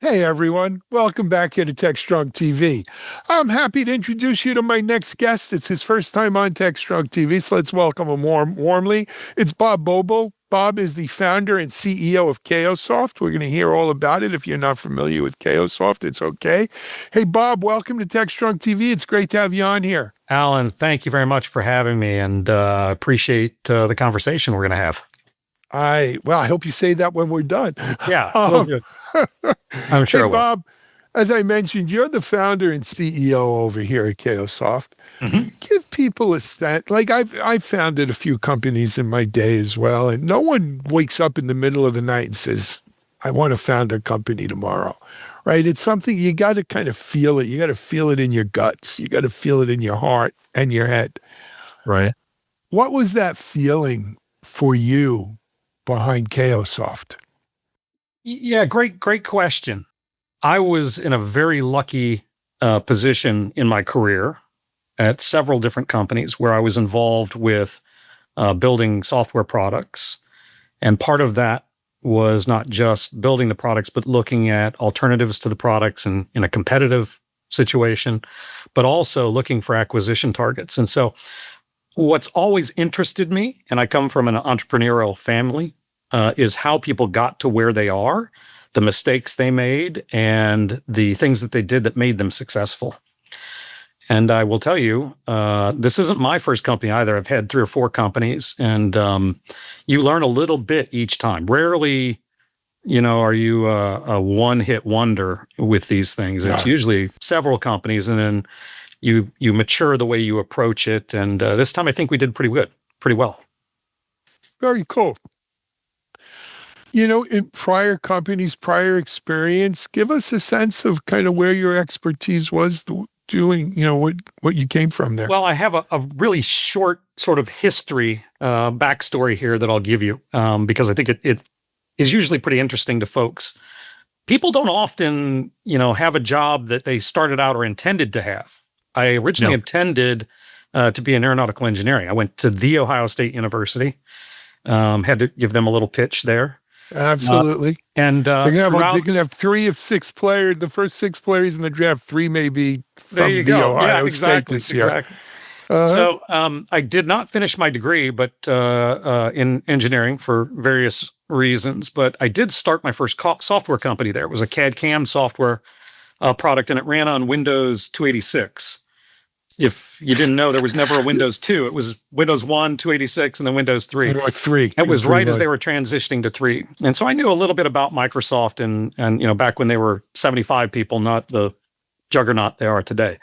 Hey everyone, welcome back here to TechStrong TV. I'm happy to introduce you to my next guest. It's his first time on TechStrong TV, so let's welcome him warmly. It's Bob Bobel. Bob is the founder and CEO of Cayosoft. We're going to hear all about it. If you're not familiar with Cayosoft, it's okay. Hey Bob, welcome to TechStrong TV. It's great to have you on here. Alan, thank you very much for having me, and appreciate the conversation we're going to have. I hope you say that when we're done. Yeah, we'll do. I'm sure Hey, it will. Bob, as I mentioned, you're the founder and CEO over here at Cayosoft. Give people a sense. Like I've founded a few companies in my day as well, and no one wakes up in the middle of the night and says, "I want to found a company tomorrow." Right? It's something you got to kind of feel it. You got to feel it in your guts. You got to feel it in your heart and your head. Right. What was that feeling for you behind Cayosoft? Yeah, great question. I was in a very lucky position in my career at several different companies where I was involved with building software products. And part of that was not just building the products, but looking at alternatives to the products in a competitive situation, but also looking for acquisition targets. And so what's always interested me, and I come from an entrepreneurial family, is how people got to where they are, the mistakes they made, and the things that they did that made them successful. And I will tell you, this isn't my first company either. I've had 3 or 4 companies, and you learn a little bit each time. Rarely, are you a one-hit wonder with these things. It's usually several companies, and then you mature the way you approach it. And this time I think we did pretty well. Very cool. In prior companies, prior experience, give us a sense of kind of where your expertise was doing, what you came from there. Well, I have a really short sort of history, backstory here that I'll give you, because I think it is usually pretty interesting to folks. People don't often, have a job that they started out or intended to have. I originally intended to be in aeronautical engineering. I went to The Ohio State University, had to give them a little pitch there. Absolutely. And they're gonna have 3 of 6 players. The first 6 players in the draft, 3 may be from the Ohio State this year. Exactly. So I did not finish my degree, but in engineering for various reasons. But I did start my first software company there. It was a CAD/CAM software product, and it ran on Windows 286. If you didn't know, there was never a Windows 2. It was Windows 1, 286, and then Windows 3. Windows 3. It was right as they were transitioning to 3. And so I knew a little bit about Microsoft and back when they were 75 people, not the juggernaut they are today.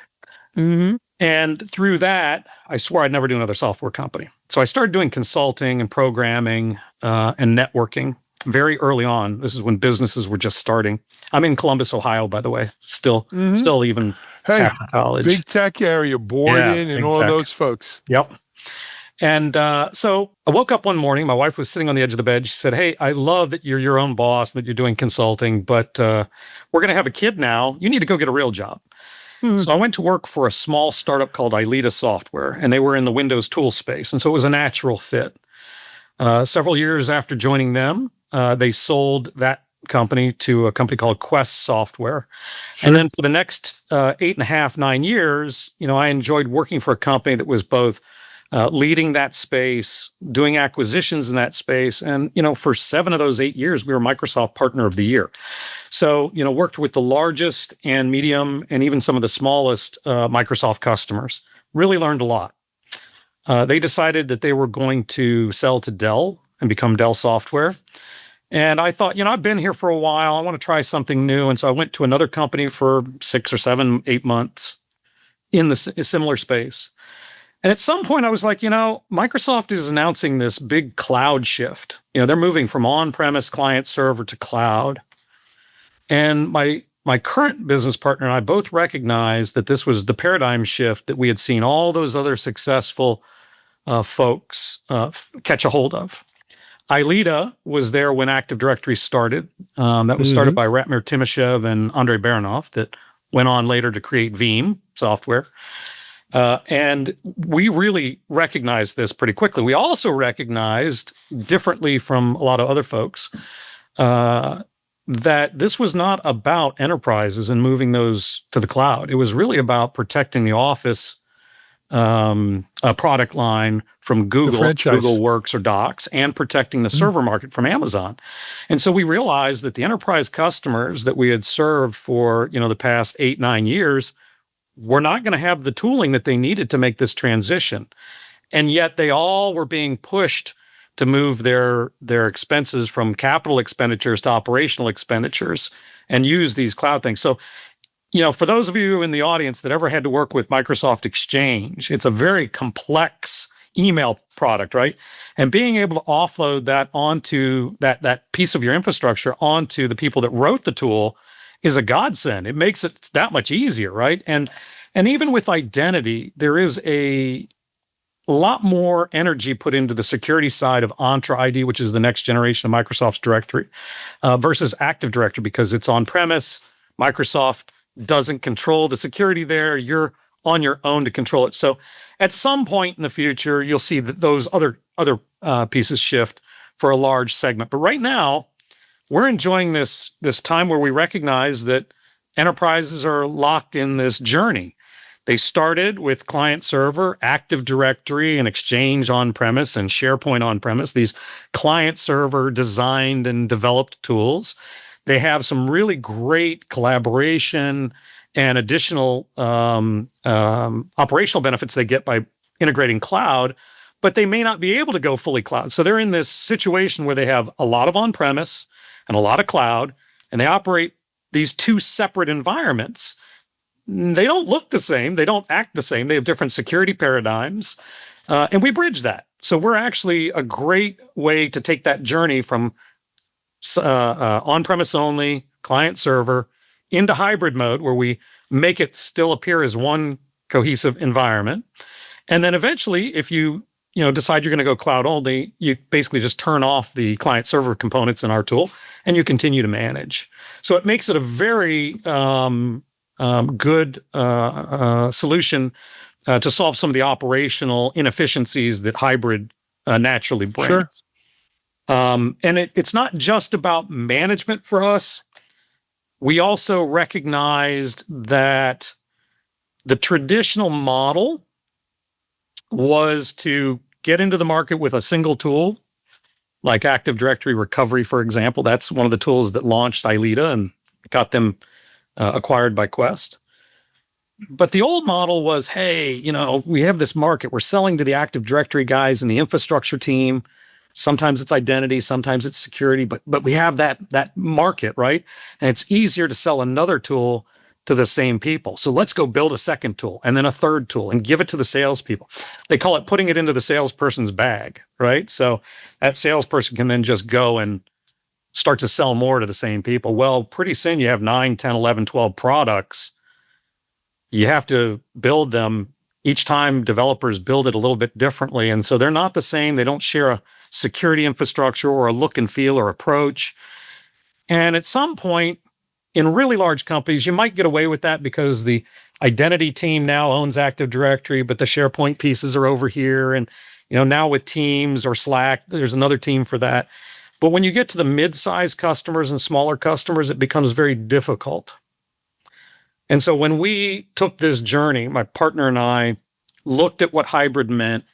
And through that, I swore I'd never do another software company. So I started doing consulting and programming and networking very early on. This is when businesses were just starting. I'm in Columbus, Ohio, by the way, still even after college. Big tech area, Borden and all those folks. Yep. And so I woke up one morning. My wife was sitting on the edge of the bed. She said, "Hey, I love that you're your own boss, that you're doing consulting, but we're going to have a kid now. You need to go get a real job." So I went to work for a small startup called Ileta Software, and they were in the Windows tool space. And so it was a natural fit. Several years after joining them, they sold that company to a company called Quest Software. And then for the next 8.5, 9 years, I enjoyed working for a company that was both leading that space, doing acquisitions in that space. And, for 7 of those 8 years, we were Microsoft Partner of the Year. So, worked with the largest and medium and even some of the smallest Microsoft customers. Really learned a lot. They decided that they were going to sell to Dell and become Dell Software. And I thought, I've been here for a while. I want to try something new. And so I went to another company for 6 or 7, 8 months in the similar space. And at some point I was like, Microsoft is announcing this big cloud shift. They're moving from on-premise client server to cloud. And my current business partner and I both recognized that this was the paradigm shift that we had seen all those other successful folks catch a hold of. Ileta was there when Active Directory started. That was started by Ratmir Timoshev and Andrei Baranov that went on later to create Veeam software. And we really recognized this pretty quickly. We also recognized, differently from a lot of other folks, that this was not about enterprises and moving those to the cloud. It was really about protecting the Office product line from Google, Google Works or Docs, and protecting the server market from Amazon. And so we realized that the enterprise customers that we had served for, the past 8-9 years were not going to have the tooling that they needed to make this transition. And yet they all were being pushed to move their expenses from capital expenditures to operational expenditures and use these cloud things. So, for those of you in the audience that ever had to work with Microsoft Exchange, it's a very complex email product, right? And being able to offload that onto that piece of your infrastructure onto the people that wrote the tool is a godsend. It makes it that much easier, right? And even with identity, there is a lot more energy put into the security side of Entra ID, which is the next generation of Microsoft's directory, versus Active Directory, because it's on-premise. Microsoft doesn't control the security there. You're on your own to control it. So at some point in the future, you'll see that those other pieces shift for a large segment. But right now, we're enjoying this time where we recognize that enterprises are locked in this journey. They started with client server, Active Directory, and Exchange on-premise, and SharePoint on-premise, these client server designed and developed tools. They have some really great collaboration and additional operational benefits they get by integrating cloud, but they may not be able to go fully cloud. So they're in this situation where they have a lot of on-premise and a lot of cloud, and they operate these two separate environments. They don't look the same. They don't act the same. They have different security paradigms, and we bridge that. So we're actually a great way to take that journey from on-premise only, client server, into hybrid mode, where we make it still appear as one cohesive environment. And then eventually, if you decide you're going to go cloud only, you basically just turn off the client server components in our tool, and you continue to manage. So it makes it a very good solution to solve some of the operational inefficiencies that hybrid naturally brings. Sure. And it's not just about management for us. We also recognized that the traditional model was to get into the market with a single tool, like Active Directory Recovery, for example. That's one of the tools that launched Ileta and got them acquired by Quest. But the old model was, hey, we have this market. We're selling to the Active Directory guys and the infrastructure team. Sometimes it's identity, sometimes it's security, but we have that market, right? And it's easier to sell another tool to the same people. So let's go build a second tool and then a third tool and give it to the salespeople. They call it putting it into the salesperson's bag, right? So that salesperson can then just go and start to sell more to the same people. Well, pretty soon you have 9, 10, 11, 12 products. You have to build them. Each time developers build it a little bit differently. And so they're not the same. They don't share a security infrastructure or a look and feel or approach. And at some point in really large companies, you might get away with that because the identity team now owns Active Directory, but the SharePoint pieces are over here. And now with Teams or Slack, there's another team for that. But when you get to the mid-sized customers and smaller customers, it becomes very difficult. And so when we took this journey, my partner and I looked at what hybrid meant,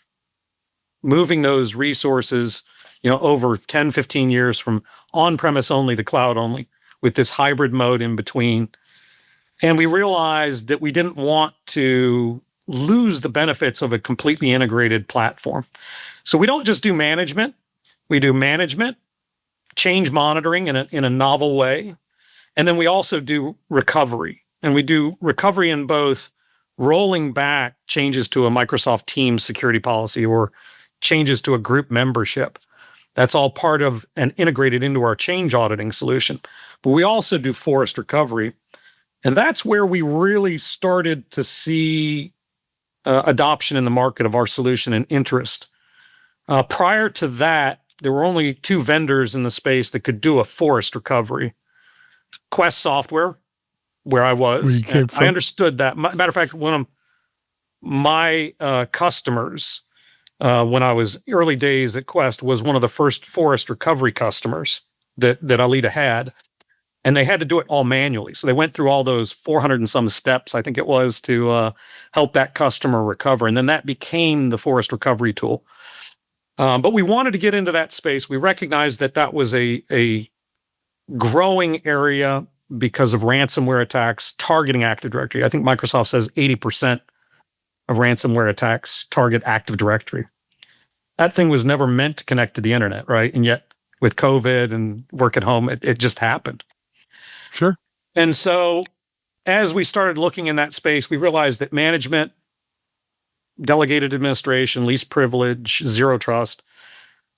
moving those resources, over 10, 15 years from on-premise only to cloud only, with this hybrid mode in between. And we realized that we didn't want to lose the benefits of a completely integrated platform. So we don't just do management. We do management, change monitoring in a novel way. And then we also do recovery. And we do recovery in both rolling back changes to a Microsoft Teams security policy or changes to a group membership. That's all part of and integrated into our change auditing solution. But we also do forest recovery. And that's where we really started to see adoption in the market of our solution and interest. Prior to that, there were only 2 vendors in the space that could do a forest recovery. Quest Software, where I was. I understood that. Matter of fact, one of my customers, when I was early days at Quest, was one of the first forest recovery customers that Ileta had. and they had to do it all manually. So they went through all those 400 and some steps, I think it was, to help that customer recover. And then that became the forest recovery tool. But we wanted to get into that space. We recognized that that was a growing area because of ransomware attacks targeting Active Directory. I think Microsoft says 80% of ransomware attacks target Active Directory. That thing was never meant to connect to the internet, right? And yet with COVID and work at home, it just happened. Sure. And so as we started looking in that space, we realized that management, delegated administration, least privilege, zero trust,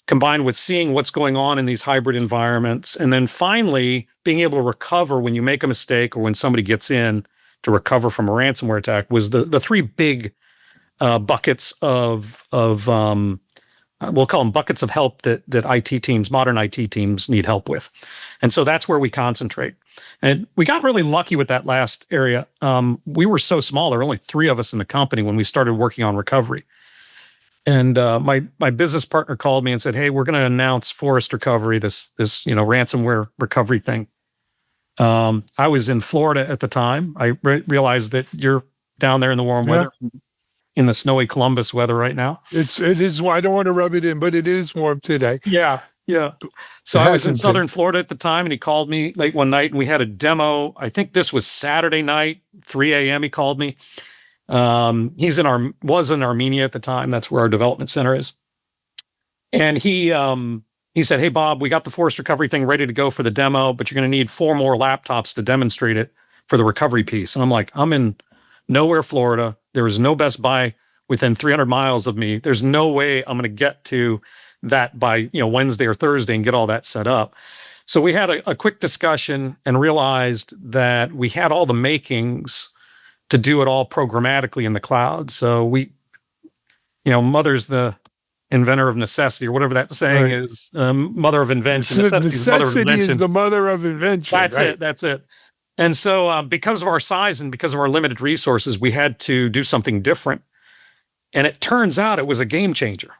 combined with seeing what's going on in these hybrid environments, and then finally being able to recover when you make a mistake or when somebody gets in to recover from a ransomware attack was the three big buckets of we'll call them buckets of help that IT teams, modern IT teams need help with. And so that's where we concentrate. And we got really lucky with that last area. We were so small, there were only 3 of us in the company when we started working on recovery. And my business partner called me and said, "Hey, we're going to announce forest recovery, this ransomware recovery thing." I was in Florida at the time. I realized that you're down there in the warm weather, in the snowy Columbus weather right now. It is. I don't want to rub it in, but it is warm today. Yeah. So I was in Southern Florida at the time, and he called me late one night, and we had a demo. I think this was Saturday night, 3 a.m. He called me. Was in Armenia at the time. That's where our development center is. And he said, "Hey, Bob, we got the forest recovery thing ready to go for the demo, but you're going to need 4 more laptops to demonstrate it for the recovery piece." And I'm like, I'm in nowhere, Florida. There is no Best Buy within 300 miles of me. There's no way I'm going to get to that by Wednesday or Thursday and get all that set up. So we had a quick discussion and realized that we had all the makings to do it all programmatically in the cloud. So we, mother's the inventor of necessity, or whatever that saying is, mother of invention. Necessity is the mother of invention. That's it. And so because of our size and because of our limited resources, we had to do something different. And it turns out it was a game changer.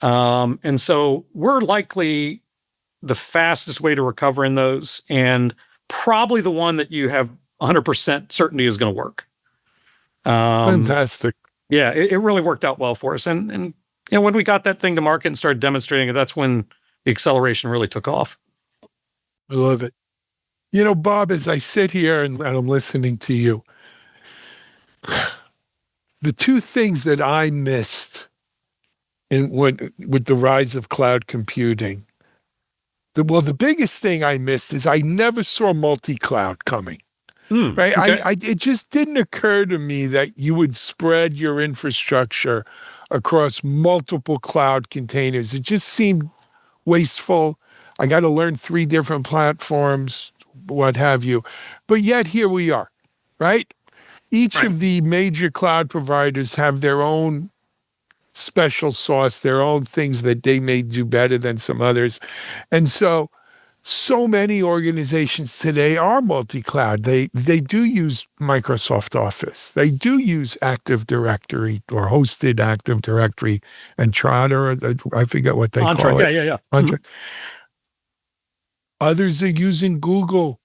And so we're likely the fastest way to recover in those, and probably the one that you have 100% certainty is going to work. Fantastic. Yeah, it really worked out well for us. And when we got that thing to market and started demonstrating it, that's when the acceleration really took off. I love it. Bob, as I sit here and I'm listening to you, the 2 things that I missed with the rise of cloud computing, the biggest thing I missed is I never saw multi-cloud coming. Right? Okay. It just didn't occur to me that you would spread your infrastructure across multiple cloud containers. It just seemed wasteful. I got to learn 3 different platforms, what have you. But yet here we are, right? Each of the major cloud providers have their own special sauce, their own things that they may do better than some others. And so many organizations today are multi-cloud. They do use Microsoft Office. They do use Active Directory or hosted Active Directory, Entra, I forget what they call it. Yeah. Entra. Others are using Google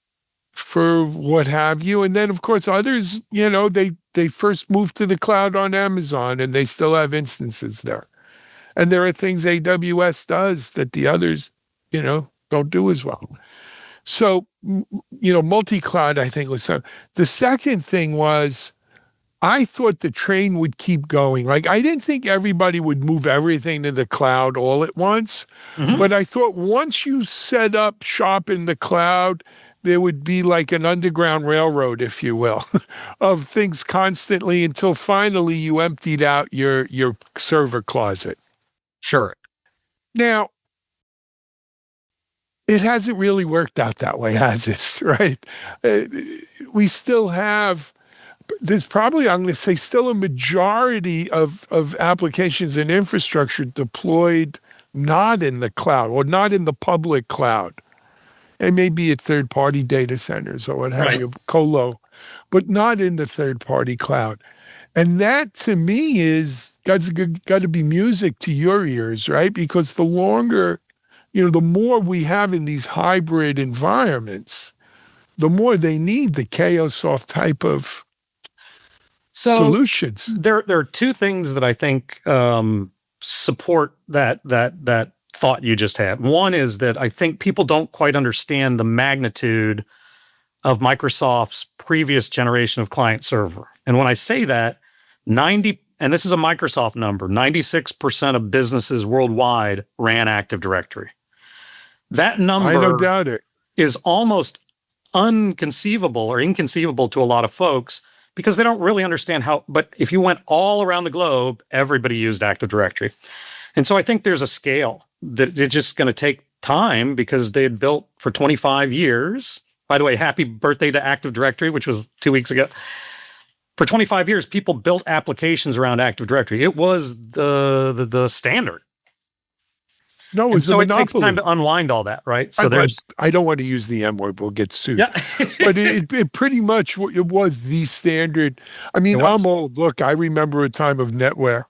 for what have you. And then, of course, others, they first moved to the cloud on Amazon, and they still have instances there. And there are things AWS does that the others, don't do as well. So, multi-cloud, I think, was something. The second thing was, I thought the train would keep going. Like, I didn't think everybody would move everything to the cloud all at once. Mm-hmm. But I thought once you set up shop in the cloud, there would be like an underground railroad, if you will, of things constantly until finally you emptied out your server closet. Sure. Now, it hasn't really worked out that way, has it? Right? We still have, there's probably, I'm going to say, still a majority of applications and infrastructure deployed not in the cloud or not in the public cloud. It may be at third-party data centers or what have you, colo, but not in the third-party cloud. And that, to me, is got to be music to your ears, right? Because the longer the more we have in these hybrid environments, the more they need the Cayosoft type of solutions. There are two things that I think support that thought you just had. One is that I think people don't quite understand the magnitude of Microsoft's previous generation of client server. And when I say that, and this is a Microsoft number, 96% of businesses worldwide ran Active Directory. That number, I don't doubt it, is almost inconceivable to a lot of folks because they don't really understand how. But if you went all around the globe, everybody used Active Directory. And so I think there's a scale that it's just going to take time because they had built for 25 years. By the way, happy birthday to Active Directory, which was 2 weeks ago. For 25 years, people built applications around Active Directory. It was the standard. No, it was so a it takes monopoly. time to unwind all that, right? So I don't want to use the M word. We'll get sued. Yeah. But it pretty much, it was the standard. I mean, I'm old. Look, I remember a time of NetWare.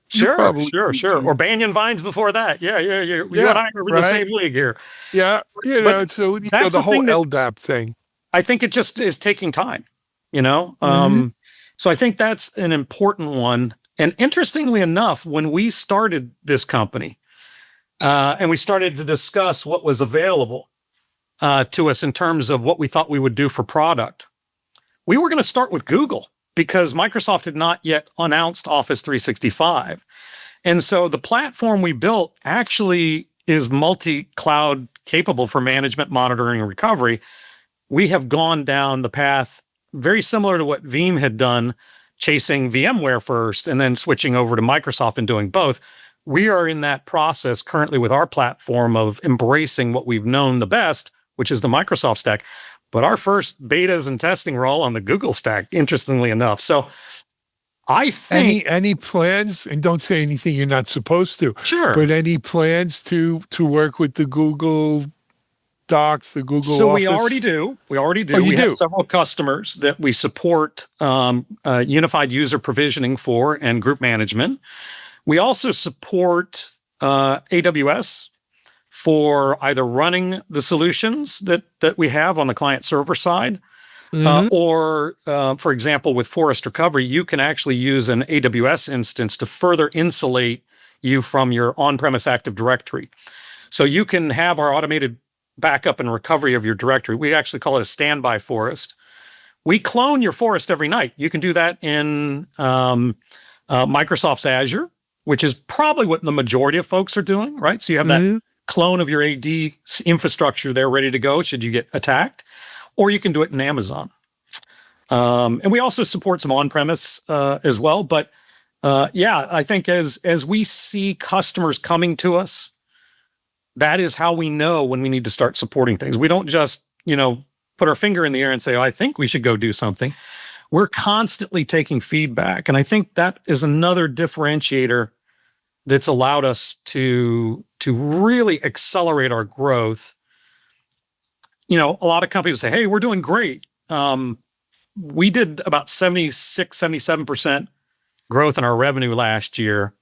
Sure. Or Banyan Vines before that. Yeah. You and I are in the same league here. Yeah. So that's the whole LDAP thing. I think it just is taking time, So I think that's an important one. And interestingly enough, when we started this company, and we started to discuss what was available to us in terms of what we thought we would do for product, we were going to start with Google because Microsoft had not yet announced Office 365. And so the platform we built actually is multi-cloud capable for management, monitoring, and recovery. We have gone down the path very similar to what Veeam had done, chasing VMware first and then switching over to Microsoft and doing both. We are in that process currently with our platform of embracing what we've known the best, which is the Microsoft stack. But our first betas and testing were all on the Google stack, interestingly enough. So I think any plans, and don't say anything you're not supposed to. Sure. But any plans to work with the Google Docs, the Google So Office? we already do. Oh, we have several customers that we support unified user provisioning for and group management. We also support AWS for either running the solutions that we have on the client server side, or, for example, with Forest Recovery, you can actually use an AWS instance to further insulate you from your on-premise Active Directory. So you can have our automated backup and recovery of your directory. We actually call it a standby forest. We clone your forest every night. You can do that in Microsoft's Azure, which is probably what the majority of folks are doing, right? So you have that clone of your AD infrastructure there ready to go should you get attacked, or you can do it in Amazon. And we also support some on-premise as well. But I think as we see customers coming to us, that is how we know when we need to start supporting things. We don't just, put our finger in the air and say, oh, I think we should go do something. We're constantly taking feedback. And I think that is another differentiator that's allowed us to really accelerate our growth. A lot of companies say, hey, we're doing great. We did about 76, 77% growth in our revenue last year,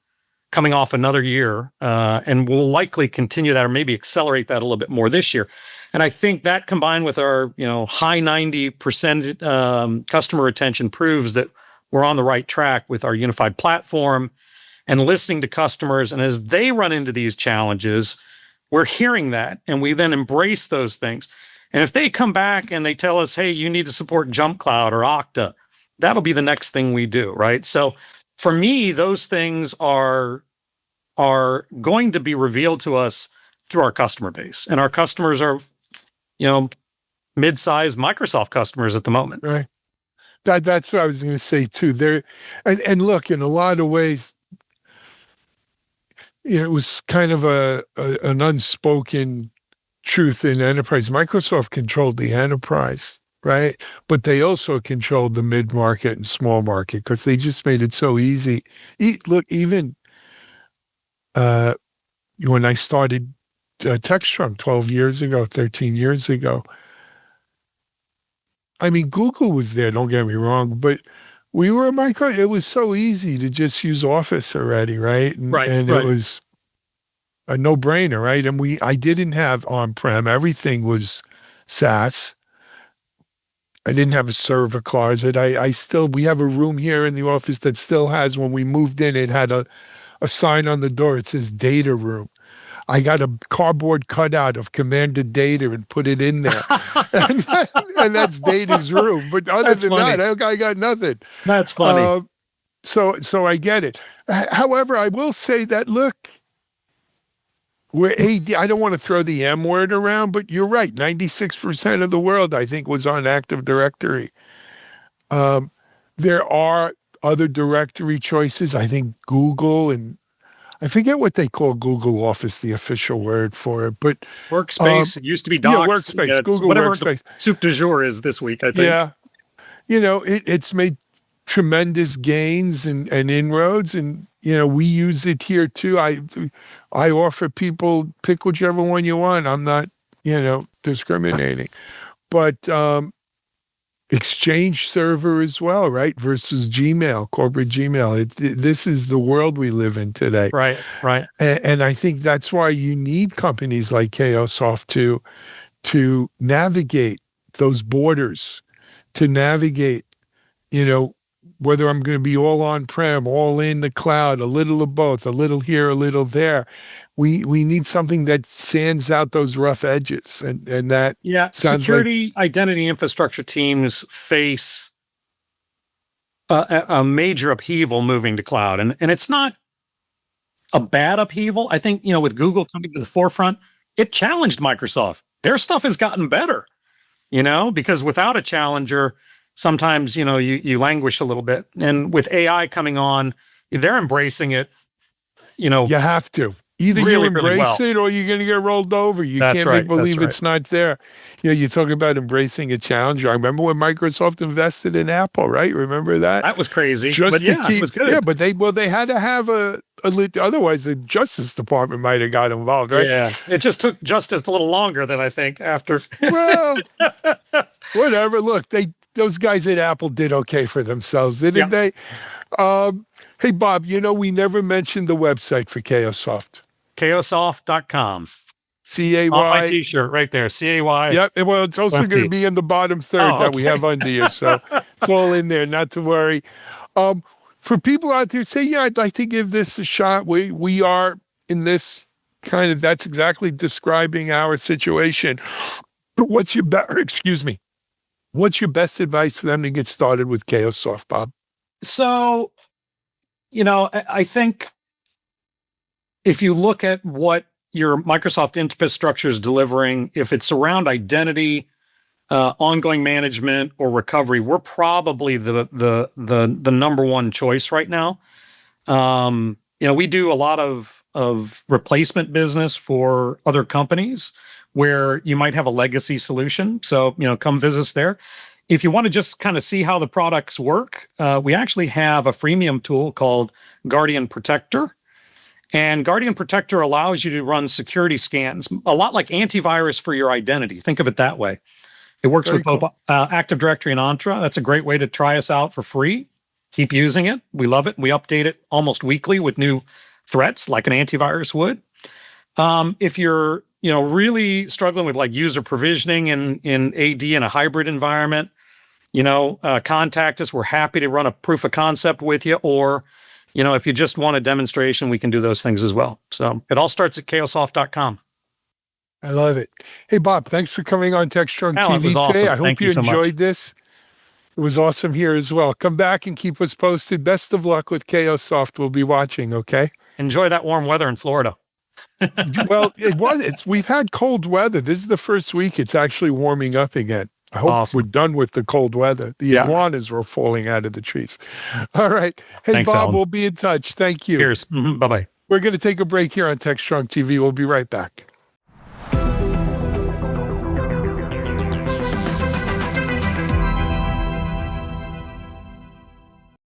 coming off another year, and we'll likely continue that or maybe accelerate that a little bit more this year. And I think that combined with our high 90% customer retention proves that we're on the right track with our unified platform and listening to customers. And as they run into these challenges, we're hearing that and we then embrace those things. And if they come back and they tell us, hey, you need to support Jump Cloud or Okta, that'll be the next thing we do, right? So for me, those things are going to be revealed to us through our customer base. And our customers are, mid-sized Microsoft customers at the moment. Right. That's what I was going to say too. And look, in a lot of ways, it was kind of an unspoken truth in enterprise. Microsoft controlled the enterprise, right? But they also controlled the mid-market and small market because they just made it so easy. Look, even when I started TechStrong 12 years ago, 13 years ago, I mean, Google was there, don't get me wrong, but we were it was so easy to just use Office already, right? And it was, a no-brainer, right? And I didn't have on-prem. Everything was SaaS. I didn't have a server closet. We have a room here in the office that still has, when we moved in, it had a sign on the door. It says data room. I got a cardboard cutout of Commander Data and put it in there. and, and that's Data's room. But other That's than funny. that, I got nothing. That's funny. So I get it. However, I will say that, look, we're AD. I don't want to throw the M word around, but you're right. 96% of the world, I think, was on Active Directory. There are other directory choices. I think Google, and I forget what they call Google Office, the official word for it, but Workspace. It used to be yeah, Docs. Workspace, It's Google whatever Workspace. the soup du jour is this week, I think. Yeah, it's made tremendous gains and inroads, and we use it here too. I offer people, pick whichever one you want. I'm not discriminating, but Exchange Server as well, right? Versus Gmail, corporate Gmail. This is the world we live in today. Right. And I think that's why you need companies like Cayosoft to navigate those borders, to navigate, whether I'm going to be all on-prem, all in the cloud, a little of both, a little here, a little there. We need something that sands out those rough edges. And that sounds security identity infrastructure teams face a major upheaval moving to cloud. And it's not a bad upheaval. I think, with Google coming to the forefront, it challenged Microsoft. Their stuff has gotten better, because without a challenger, sometimes, you languish a little bit. And with AI coming on, they're embracing it, you have to. Either really, you embrace really it or you're going to get rolled over. You can't make believe it's not there. You talk about embracing a challenger. I remember when Microsoft invested in Apple, right? Remember that? That was crazy. It was good. Yeah, but they had to have otherwise the Justice Department might have got involved, right? Yeah, it just took justice a little longer than I think after. Well, whatever. Look, those guys at Apple did okay for themselves, didn't they? Hey, Bob, we never mentioned the website for Cayosoft. Cayosoft.com. CAY. On my t-shirt right there. CAY. Yep. Well, it's also going to be in the bottom third that we have under you. So it's all in there, not to worry. For people out there say, I'd like to give this a shot. We are in this that's exactly describing our situation. What's your What's your best advice for them to get started with Cayosoft, Bob? So, I think if you look at what your Microsoft infrastructure is delivering, if it's around identity, ongoing management, or recovery, we're probably the number one choice right now. We do a lot of replacement business for other companies where you might have a legacy solution. So, come visit us there. If you want to just kind of see how the products work, we actually have a freemium tool called Guardian Protector. And Guardian Protector allows you to run security scans, a lot like antivirus for your identity. Think of it that way. It works with both Active Directory and Entra. That's a great way to try us out for free. Keep using it. We love it. We update it almost weekly with new threats like an antivirus would. If you're really struggling with like user provisioning in AD in a hybrid environment, contact us. We're happy to run a proof of concept with you. Or, if you just want a demonstration, we can do those things as well. So it all starts at cayosoft.com. I love it. Hey, Bob, thanks for coming on TechStrong TV today. Awesome. I hope you enjoyed this. It was awesome here as well. Come back and keep us posted. Best of luck with Cayosoft. We'll be watching, okay? Enjoy that warm weather in Florida. Well, we've had cold weather. This is the first week it's actually warming up again. I hope we're done with the cold weather. The iguanas were falling out of the trees. All right. Hey, thanks, Bob, Alan. We'll be in touch. Thank you. Cheers. Bye-bye. We're going to take a break here on TechStrong TV. We'll be right back.